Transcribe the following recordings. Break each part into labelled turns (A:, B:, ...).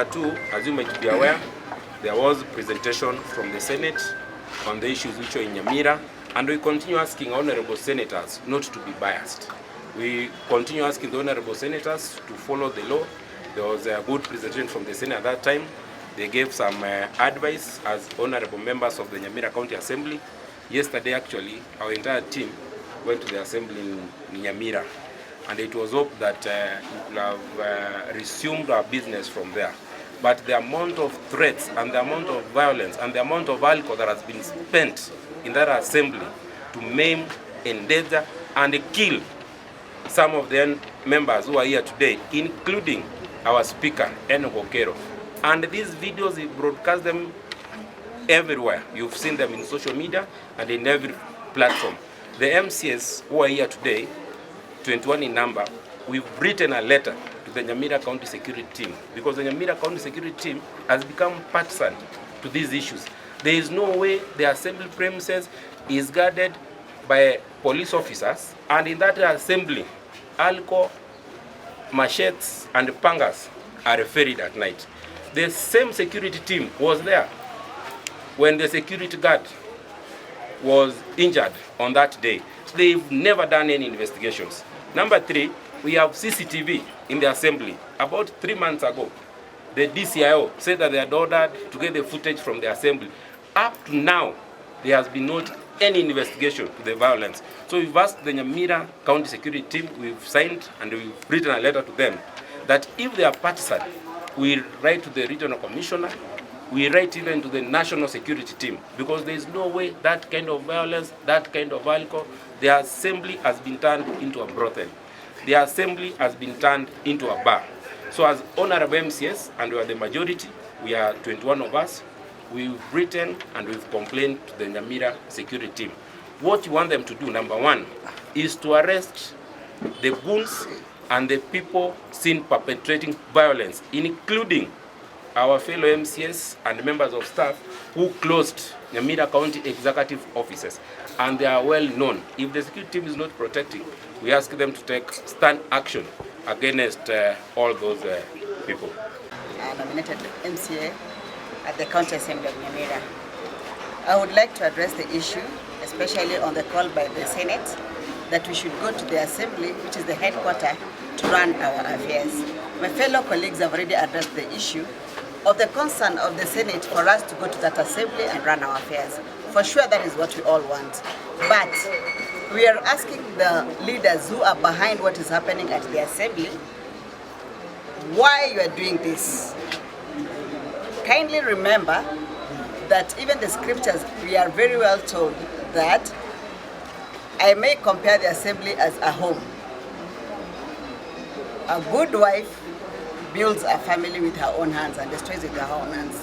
A: Two, as you might be aware, there was a presentation from the Senate on the issues which are in NYAMIRA, and we continue asking honorable senators not to be biased. We continue asking the honorable senators to follow the law. There was a good presentation from the Senate at that time. They gave some advice as honorable members of the NYAMIRA County Assembly. Yesterday, actually, our entire team went to the assembly in NYAMIRA, and it was hoped that we will have resumed our business from there. But the amount of threats and the amount of violence and the amount of alcohol that has been spent in that assembly to maim, endanger, and kill some of the members who are here today, including our speaker, Okero. And these videos, we broadcast them everywhere. You've seen them in social media and in every platform. The MCAs who are here today, 21 in number, we've written a letter to the NYAMIRA County Security Team, because the NYAMIRA County Security Team has become partisan to these issues. There is no way the assembly premises is guarded by police officers, and in that assembly, alcohol, machetes, and pangas are ferried at night. The same security team was there when the security guard was injured on that day. They've never done any investigations. Number three, we have CCTV in the assembly. About 3 months ago, the DCIO said that they had ordered to get the footage from the assembly. Up to now, there has been not any investigation to the violence. So we've asked the NYAMIRA County Security Team, we've signed and we've written a letter to them that if they are partisan, we write to the regional commissioner, we write even to the national security team, because there is no way that kind of violence, that kind of alcohol, the assembly has been turned into a brothel. The assembly has been turned into a bar. So as honorable MCAs, and we are the majority, we are 21 of us, we've written and we've complained to the NYAMIRA security team. What you want them to do, number one, is to arrest the goons and the people seen perpetrating violence, including our fellow MCAs and members of staff who closed NYAMIRA County executive offices. And they are well known. If the security team is not protecting, we ask them to take stand action against all those people.
B: I nominated MCA at the County Assembly of NYAMIRA. I would like to address the issue, especially on the call by the Senate, that we should go to the Assembly, which is the headquarters, to run our affairs. My fellow colleagues have already addressed the issue of the concern of the Senate for us to go to that assembly and run our affairs. For sure, that is what we all want. But we are asking the leaders who are behind what is happening at the assembly, why you are doing this. Kindly remember that even the scriptures, we are very well told that I may compare the assembly as a home. A good wife builds a family with her own hands and destroys with her own hands.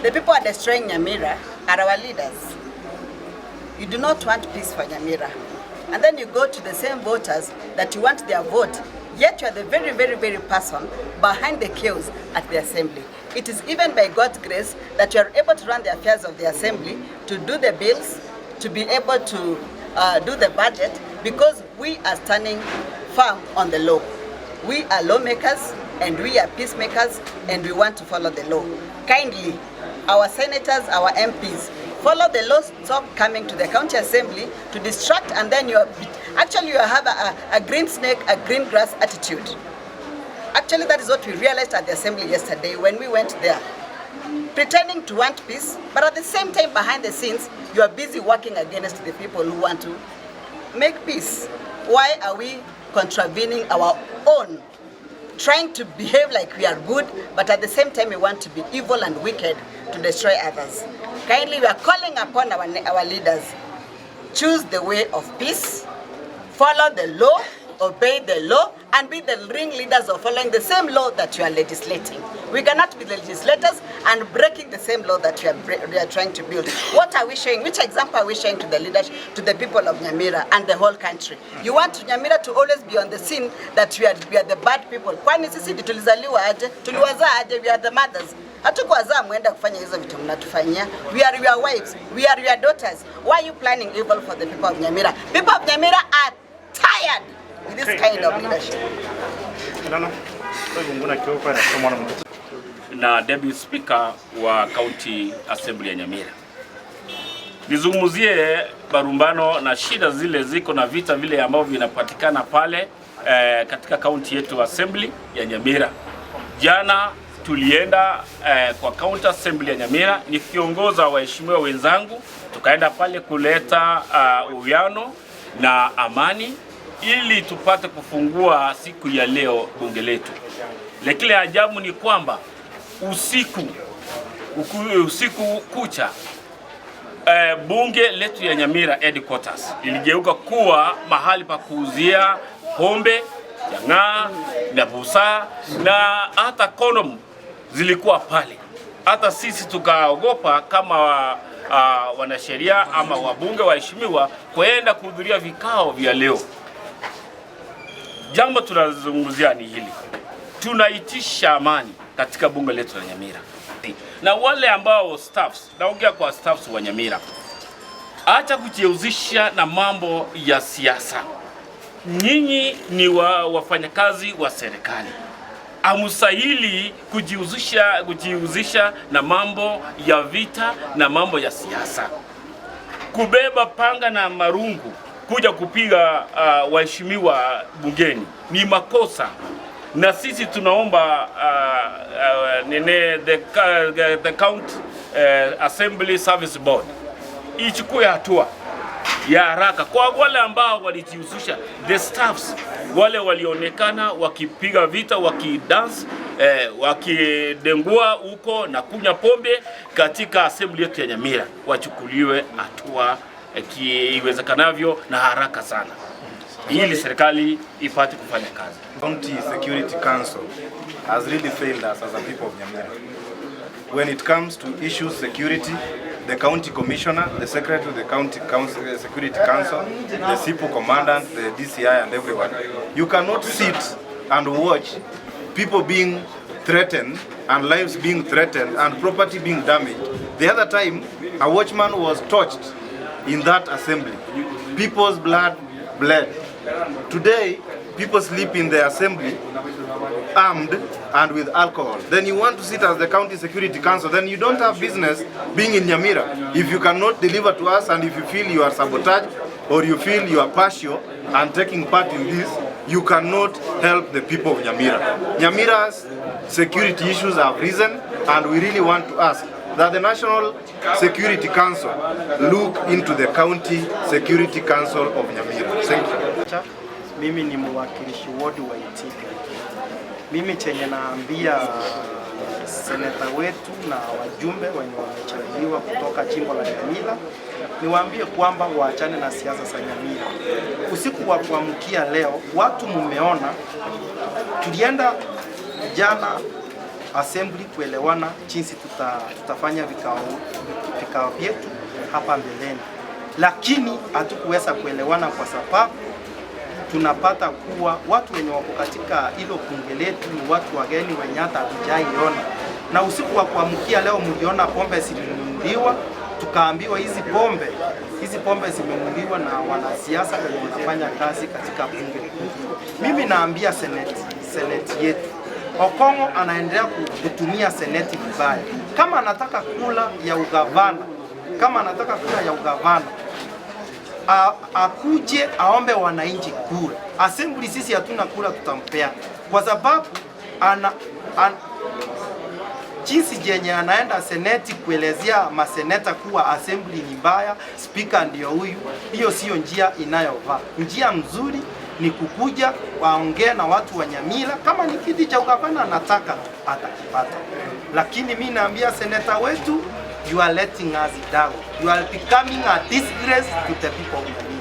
B: The people are destroying NYAMIRA are our leaders. You do not want peace for NYAMIRA. And then you go to the same voters that you want their vote, yet you are the very, very, very person behind the chaos at the assembly. It is even by God's grace that you are able to run the affairs of the assembly, to do the bills, to be able to do the budget, because we are standing firm on the law. We are lawmakers and we are peacemakers, and we want to follow the law. Kindly, our senators, our MPs, follow the law, stop coming to the county assembly to distract, and then you have a green snake, a green grass attitude. Actually, that is what we realized at the assembly yesterday when we went there. Pretending to want peace, but at the same time, behind the scenes, you are busy working against the people who want to make peace. Why are we contravening our own, trying to behave like we are good, but at the same time we want to be evil and wicked to destroy others? Kindly, we are calling upon our leaders, choose the way of peace, follow the law, obey the law, and be the ring leaders of following the same law that you are legislating. We cannot be legislators and breaking the same law that we are trying to build. What are we showing? Which example are we showing to the leaders, to the people of NYAMIRA and the whole country? You want NYAMIRA to always be on the scene that we are the bad people. Kwani sisi tulizaliwa aje? Tuliwazaa aje? We are the mothers. Hatukuwazaa mwenda kufanya hizo vitu mnatufanyia. We are your wives. We are your daughters. Why are you planning evil for the people of NYAMIRA? People of NYAMIRA are tired with this kind of leadership.
C: na Deputy Speaker wa County Assembly ya Nyamira. Nizungumzie barumbano na shida zile ziko na vita vile ambavyo vinapatikana pale katika county yetu Assembly ya Nyamira. Jana tulienda kwa County Assembly ya Nyamira nikiongoza waheshimiwa wenzangu, tukaenda pale kuleta uwiano na amani ili tupate kufungua siku ya leo bunge letu. Lakini ajabu ni kwamba usiku kucha bunge letu ya Nyamira headquarters iligeuka kuwa mahali pa kuuzia pombe, jang'aa na busaa na hata kondom zilikuwa pale. Hata sisi tukaogopa kama wanasheria ama wabunge waheshimiwa kwenda kuhudhuria vikao vya leo. Jambo tunazungumzia ni hili. Tunaitisha amani katika bunge letu la Nyamira. Na wale ambao staffs, naongea kwa staffs wa Nyamira, acha kujihusisha na mambo ya siasa. Nyinyi ni wafanyakazi wa serikali. Hamstahili kujihusisha na mambo ya vita na mambo ya siasa. Kubeba panga na marungu kuja kupiga waheshimiwa bungeni ni makosa. Na sisi tunaomba the County Assembly Service Board ichukue hatua ya haraka kwa wale ambao walijihusisha, the staffs wale walionekana wakipiga vita, wakidance, wakidengua huko na kunywa pombe katika assembly yetu ya Nyamira, wachukuliwe hatua iwezekanavyo na haraka sana ili serikali ipate kufanya kazi.
D: County Security Council has really failed us as a people of Nyamira. When it comes to issues security, the county commissioner, the secretary of the county security council, the SIPO commandant, the DCI and everyone, you cannot sit and watch people being threatened and lives being threatened and property being damaged. The other time, a watchman was torched in that assembly. People's blood bled. Today, people sleep in the assembly armed and with alcohol. Then you want to sit as the county security council, then you don't have business being in Nyamira. If you cannot deliver to us and if you feel you are sabotaged or you feel you are partial and taking part in this, you cannot help the people of Nyamira. Nyamira's security issues have risen and we really want to ask that the National Security Council look into the County Security Council of Nyamira. Thank you.
E: Mimi ni mwakilishi ward wa Itika. Mimi chenye naambia seneta wetu na wajumbe wenye wamechaguliwa kutoka jimbo la Nyamira, niwaambie kwamba waachane na siasa za Nyamira. Usiku wa kuamkia leo, watu mumeona, tulienda jana assembly kuelewana jinsi tutafanya vikao vyetu hapa mbeleni, lakini hatukuweza kuelewana kwa sababu tunapata kuwa watu wenye wako katika hilo bunge letu ni watu wageni wenye hata hatujaiona. Na usiku wa kuamkia leo mliona pombe zilinunuliwa, tukaambiwa hizi pombe zimenunuliwa na wanasiasa wenye wanafanya kazi katika bunge. Mimi naambia seneti yetu, Okongo anaendelea kutumia seneti vibaya. Kama anataka kula ya ugavana, akuje aombe wananchi kura. Assembly sisi hatuna kura tutampea, kwa sababu jinsi jenye anaenda seneti kuelezea maseneta kuwa assembly ni mbaya, speaker ndio huyu, hiyo sio njia inayovaa. Njia mzuri ni kukuja waongee na watu wa Nyamira, kama ni kiti cha ugavana anataka atakipata. Lakini mimi naambia seneta wetu, you are letting us down. You are becoming a disgrace to the people of Nyamira.